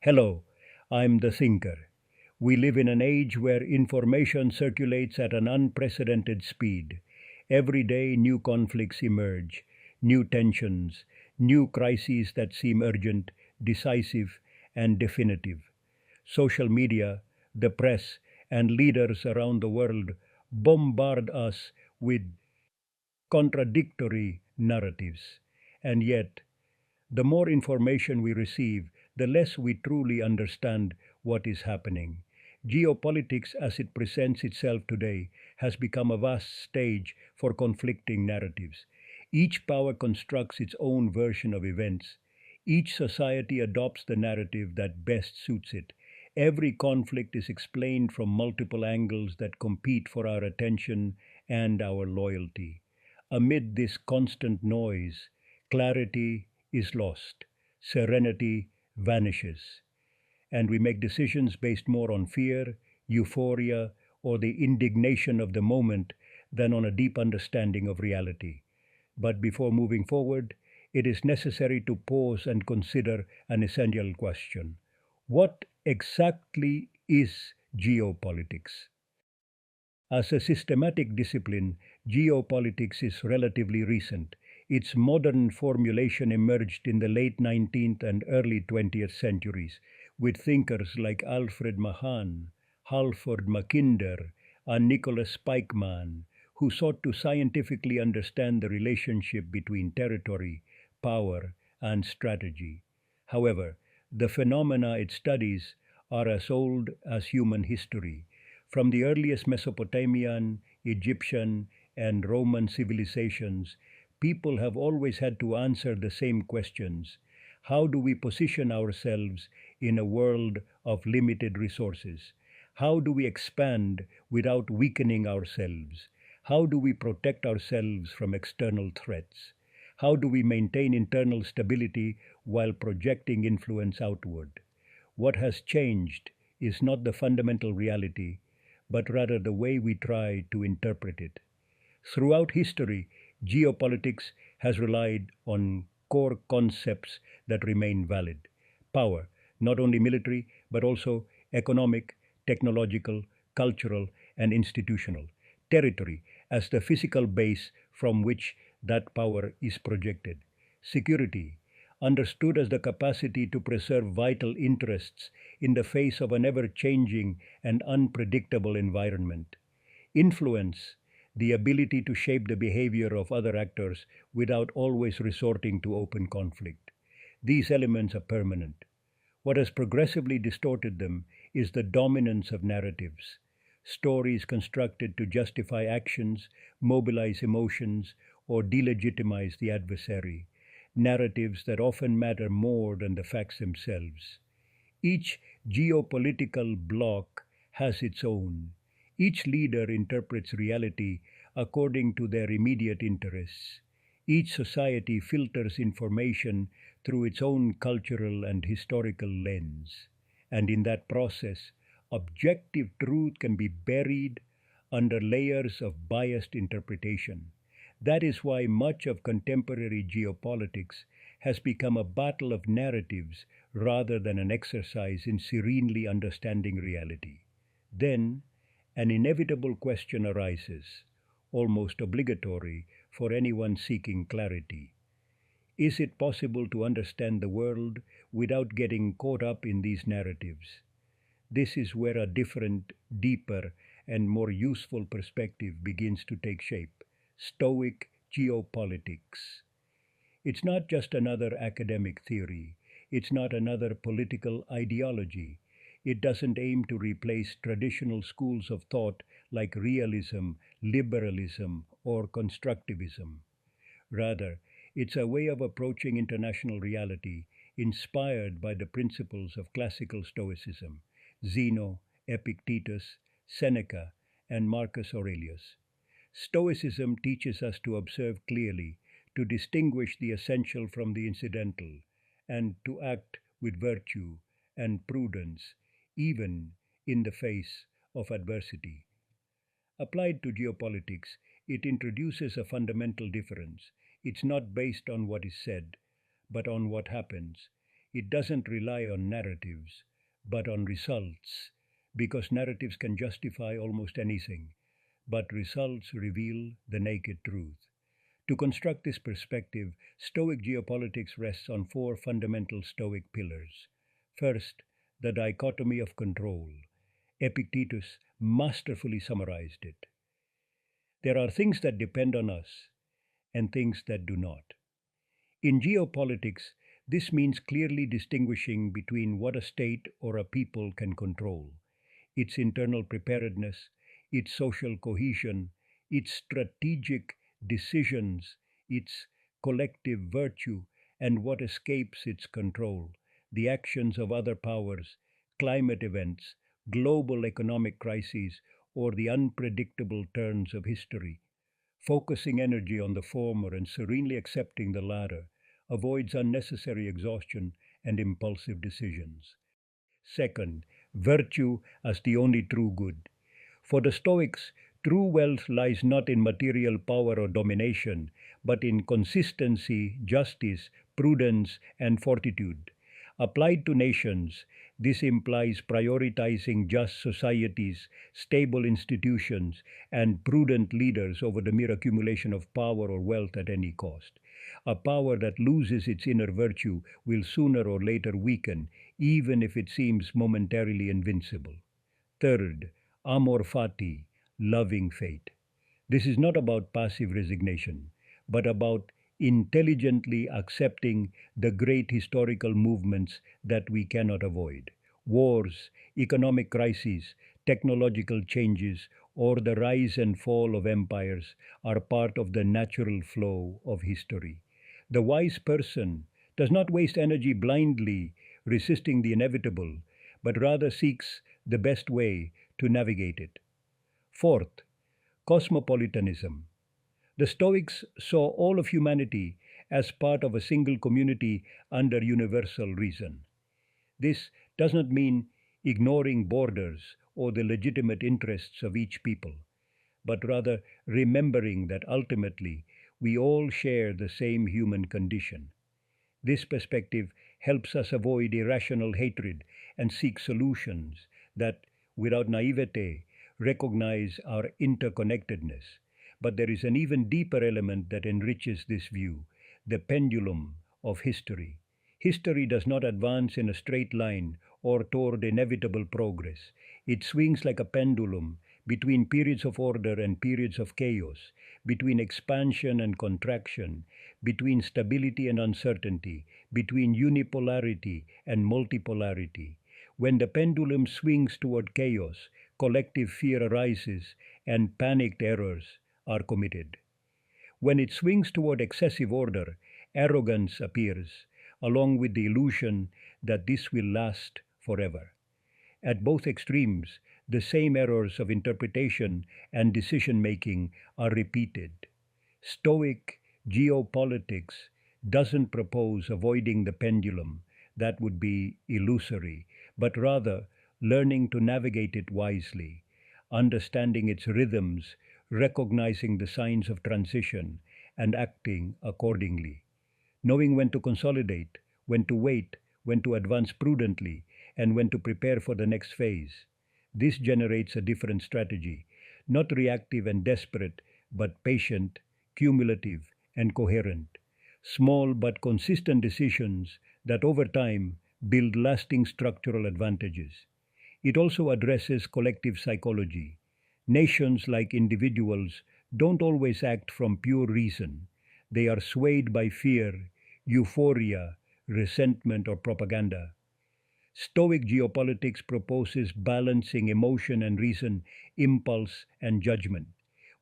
Hello, I'm the thinker. We live in an age where information circulates at an unprecedented speed. Every day, new conflicts emerge, new tensions, new crises that seem urgent, decisive, and definitive. Social media, the press, and leaders around the world bombard us with contradictory narratives. And yet, the more information we receive, the less we truly understand what is happening. Geopolitics, as it presents itself today, has become a vast stage for conflicting narratives. Each power constructs its own version of events. Each society adopts the narrative that best suits it. Every conflict is explained from multiple angles that compete for our attention and our loyalty. Amid this constant noise, clarity is lost, serenity vanishes, and we make decisions based more on fear, euphoria, or the indignation of the moment than on a deep understanding of reality. But before moving forward, it is necessary to pause and consider an essential question. What exactly is geopolitics? As a systematic discipline, geopolitics is relatively recent. Its modern formulation emerged in the late 19th and early 20th centuries with thinkers like Alfred Mahan, Halford Mackinder, and Nicholas Spikeman, who sought to scientifically understand the relationship between territory, power, and strategy. However, the phenomena it studies are as old as human history. From the earliest Mesopotamian, Egyptian, and Roman civilizations, people have always had to answer the same questions. How do we position ourselves in a world of limited resources? How do we expand without weakening ourselves? How do we protect ourselves from external threats? How do we maintain internal stability while projecting influence outward? What has changed is not the fundamental reality, but rather the way we try to interpret it. Throughout history, geopolitics has relied on core concepts that remain valid. Power, not only military, but also economic, technological, cultural, and institutional. Territory, as the physical base from which that power is projected. Security, understood as the capacity to preserve vital interests in the face of an ever changing and unpredictable environment. Influence, the ability to shape the behavior of other actors without always resorting to open conflict. These elements are permanent. What has progressively distorted them is the dominance of narratives. Stories constructed to justify actions, mobilize emotions, or delegitimize the adversary. Narratives that often matter more than the facts themselves. Each geopolitical bloc has its own. Each leader interprets reality according to their immediate interests. Each society filters information through its own cultural and historical lens. And in that process, objective truth can be buried under layers of biased interpretation. That is why much of contemporary geopolitics has become a battle of narratives rather than an exercise in serenely understanding reality. Then, an inevitable question arises, almost obligatory for anyone seeking clarity. Is it possible to understand the world without getting caught up in these narratives? This is where a different, deeper, and more useful perspective begins to take shape. Stoic geopolitics. It's not just another academic theory. It's not another political ideology. It doesn't aim to replace traditional schools of thought like realism, liberalism, or constructivism. Rather, it's a way of approaching international reality inspired by the principles of classical Stoicism, Zeno, Epictetus, Seneca, and Marcus Aurelius. Stoicism teaches us to observe clearly, to distinguish the essential from the incidental, and to act with virtue and prudence, even in the face of adversity. Applied to geopolitics, it introduces a fundamental difference. It's not based on what is said, but on what happens. It doesn't rely on narratives, but on results, because narratives can justify almost anything, but results reveal the naked truth. To construct this perspective, Stoic geopolitics rests on four fundamental Stoic pillars. First, the dichotomy of control. Epictetus masterfully summarized it. There are things that depend on us and things that do not. In geopolitics, this means clearly distinguishing between what a state or a people can control, its internal preparedness, its social cohesion, its strategic decisions, its collective virtue, and what escapes its control, the actions of other powers, climate events, global economic crises, or the unpredictable turns of history. Focusing energy on the former and serenely accepting the latter avoids unnecessary exhaustion and impulsive decisions. Second, virtue as the only true good. For the Stoics, true wealth lies not in material power or domination, but in consistency, justice, prudence, and fortitude. Applied to nations, this implies prioritizing just societies, stable institutions, and prudent leaders over the mere accumulation of power or wealth at any cost. A power that loses its inner virtue will sooner or later weaken, even if it seems momentarily invincible. Third, amor fati, loving fate. This is not about passive resignation, but about intelligently accepting the great historical movements that we cannot avoid. Wars, economic crises, technological changes, or the rise and fall of empires are part of the natural flow of history. The wise person does not waste energy blindly resisting the inevitable, but rather seeks the best way to navigate it. Fourth, cosmopolitanism. The Stoics saw all of humanity as part of a single community under universal reason. This does not mean ignoring borders or the legitimate interests of each people, but rather remembering that ultimately we all share the same human condition. This perspective helps us avoid irrational hatred and seek solutions that, without naivete, recognize our interconnectedness. But there is an even deeper element that enriches this view, the pendulum of history. History does not advance in a straight line or toward inevitable progress. It swings like a pendulum between periods of order and periods of chaos, between expansion and contraction, between stability and uncertainty, between unipolarity and multipolarity. When the pendulum swings toward chaos, collective fear arises and panicked errors are committed. When it swings toward excessive order, arrogance appears, along with the illusion that this will last forever. At both extremes, the same errors of interpretation and decision making are repeated. Stoic geopolitics doesn't propose avoiding the pendulum, that would be illusory, but rather learning to navigate it wisely, understanding its rhythms, recognizing the signs of transition, and acting accordingly. Knowing when to consolidate, when to wait, when to advance prudently, and when to prepare for the next phase. This generates a different strategy, not reactive and desperate, but patient, cumulative, and coherent. Small but consistent decisions that over time build lasting structural advantages. It also addresses collective psychology. Nations, like individuals, don't always act from pure reason. They are swayed by fear, euphoria, resentment, or propaganda. Stoic geopolitics proposes balancing emotion and reason, impulse and judgment.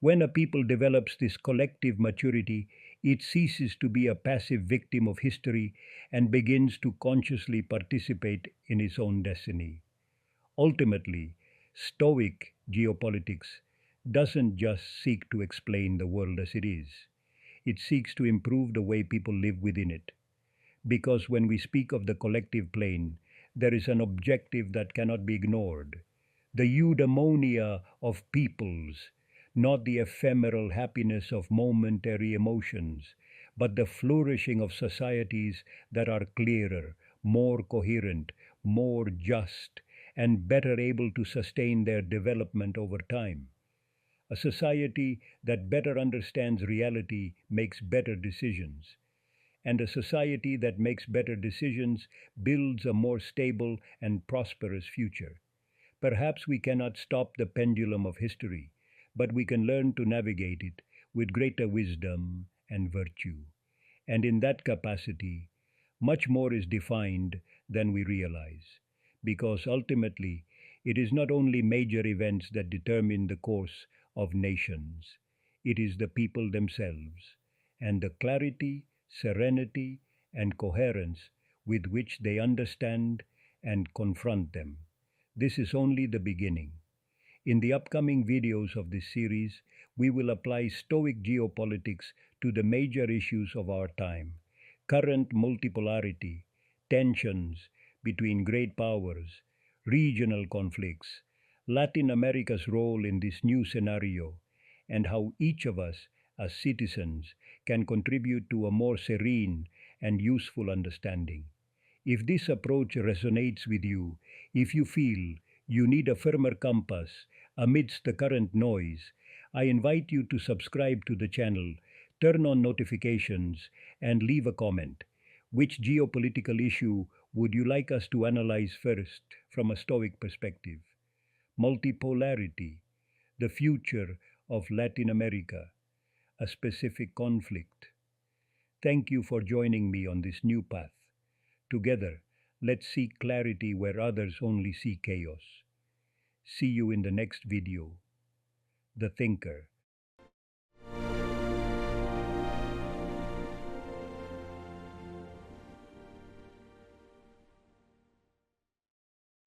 When a people develops this collective maturity, it ceases to be a passive victim of history and begins to consciously participate in its own destiny. Ultimately, Stoic geopolitics doesn't just seek to explain the world as it is, it seeks to improve the way people live within it. Because when we speak of the collective plane, there is an objective that cannot be ignored, the eudaimonia of peoples, not the ephemeral happiness of momentary emotions, but the flourishing of societies that are clearer, more coherent, more just, and better able to sustain their development over time. A society that better understands reality makes better decisions, and a society that makes better decisions builds a more stable and prosperous future. Perhaps we cannot stop the pendulum of history, but we can learn to navigate it with greater wisdom and virtue. And in that capacity, much more is defined than we realize, because ultimately it is not only major events that determine the course of nations, it is the people themselves, and the clarity, serenity, and coherence with which they understand and confront them. This is only the beginning. In the upcoming videos of this series, we will apply Stoic geopolitics to the major issues of our time: current multipolarity, tensions between great powers, regional conflicts, Latin America's role in this new scenario, and how each of us as citizens can contribute to a more serene and useful understanding. If this approach resonates with you, if you feel you need a firmer compass amidst the current noise, I invite you to subscribe to the channel, turn on notifications, and leave a comment. Which geopolitical issue would you like us to analyze first from a Stoic perspective? Multipolarity, the future of Latin America, a specific conflict. Thank you for joining me on this new path. Together, let's seek clarity where others only see chaos. See you in the next video. The Thinker.